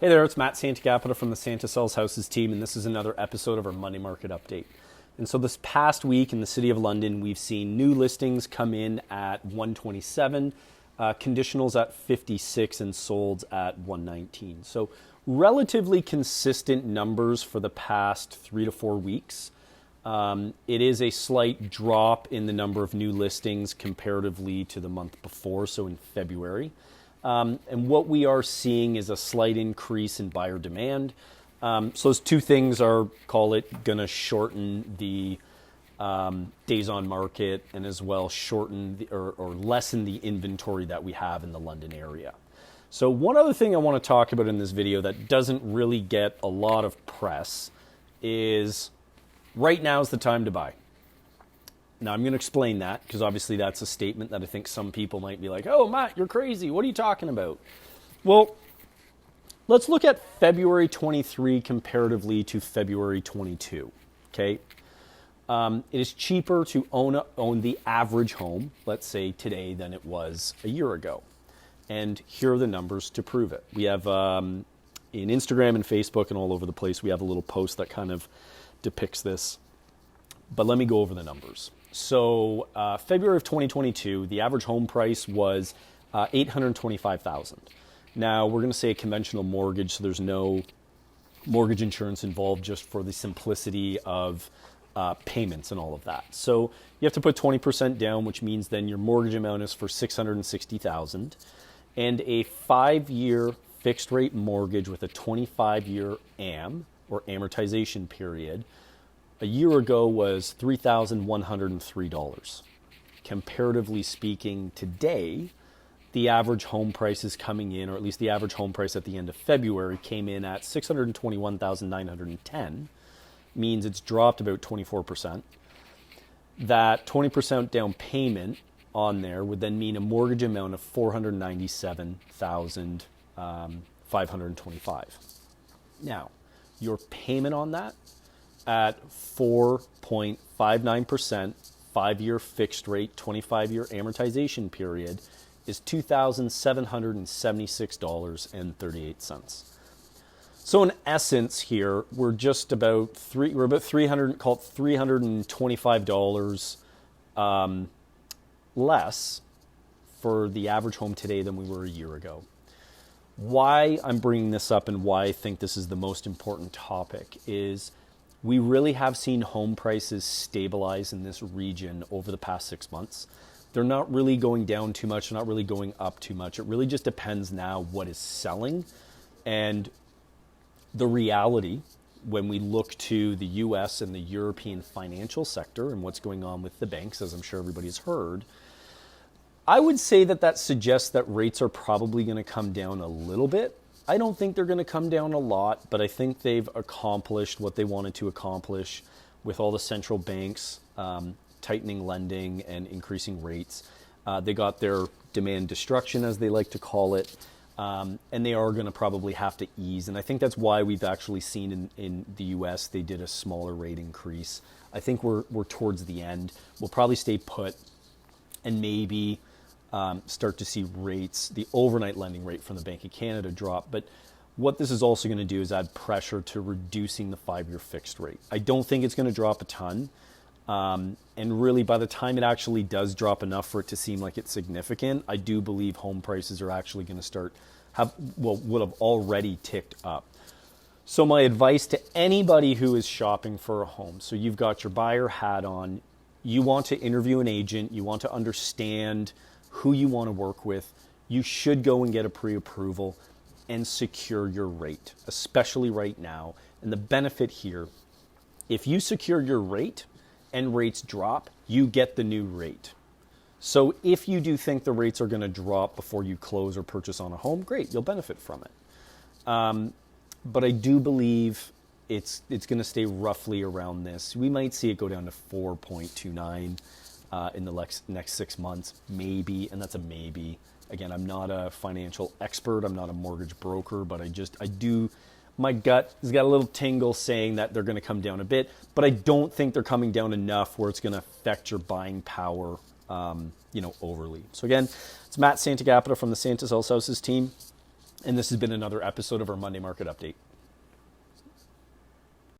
Hey there, it's Matt Santagapita from the Santa Sells Houses team, and this is another episode of our Monday Market Update. And so this past week in the City of London, we've seen new listings come in at 127, conditionals at 56, and solds at 119. So relatively consistent numbers for the past 3 to 4 weeks. It is a slight drop in the number of new listings comparatively to the month before, so in February. And what we are seeing is a slight increase in buyer demand. So those two things are, call it, going to shorten the days on market and as well shorten or lessen the inventory that we have in the London area. So one other thing I want to talk about in this video that doesn't really get a lot of press is right now is the time to buy. Now, I'm going to explain that because obviously that's a statement that I think some people might be like, oh, Matt, you're crazy. What are you talking about? Well, let's look at February 23 comparatively to February 22, okay? It is cheaper to own the average home, let's say today, than it was a year ago. And here are the numbers to prove it. We have in Instagram and Facebook and all over the place, we have a little post that kind of depicts this. But let me go over the numbers. So February of 2022, the average home price was $825,000. Now, we're going to say a conventional mortgage, so there's no mortgage insurance involved just for the simplicity of payments and all of that. So you have to put 20% down, which means then your mortgage amount is for $660,000, and a 5-year fixed rate mortgage with a 25-year AM or amortization period a year ago was $3,103. Comparatively speaking, today, the average home price is coming in, or at least the average home price at the end of February came in at $621,910, means it's dropped about 24%. That 20% down payment on there would then mean a mortgage amount of $497,525. Now, your payment on that at 4.59%, 5-year fixed rate, 25-year amortization period is $2,776.38. So in essence here, we're just about $325 less for the average home today than we were a year ago. Why I'm bringing this up and why I think this is the most important topic is we really have seen home prices stabilize in this region over the past 6 months. They're not really going down too much, they're not really going up too much. It really just depends now what is selling. And the reality, when we look to the US and the European financial sector and what's going on with the banks, as I'm sure everybody's heard, I would say that suggests that rates are probably going to come down a little bit. I don't think they're going to come down a lot, but I think they've accomplished what they wanted to accomplish with all the central banks tightening lending and increasing rates. They got their demand destruction, as they like to call it, and they are going to probably have to ease. And I think that's why we've actually seen in the US, they did a smaller rate increase. I think we're towards the end. We'll probably stay put and maybe start to see rates, the overnight lending rate from the Bank of Canada drop. But what this is also going to do is add pressure to reducing the 5-year fixed rate. I don't think it's going to drop a ton. And really, by the time it actually does drop enough for it to seem like it's significant, I do believe home prices are actually going to would have already ticked up. So my advice to anybody who is shopping for a home, so you've got your buyer hat on, you want to interview an agent, you want to understand who you want to work with, you should go and get a pre-approval and secure your rate, especially right now. And the benefit here, if you secure your rate and rates drop, you get the new rate. So if you do think the rates are going to drop before you close or purchase on a home, great, you'll benefit from it. But I do believe it's going to stay roughly around this. We might see it go down to 4.29 in the next 6 months, maybe, and that's a maybe. Again, I'm not a financial expert, I'm not a mortgage broker, but my gut has got a little tingle saying that they're going to come down a bit, but I don't think they're coming down enough where it's going to affect your buying power, overly. So again, it's Matt Santagapita from the Santa Sells Houses team. And this has been another episode of our Monday Market Update.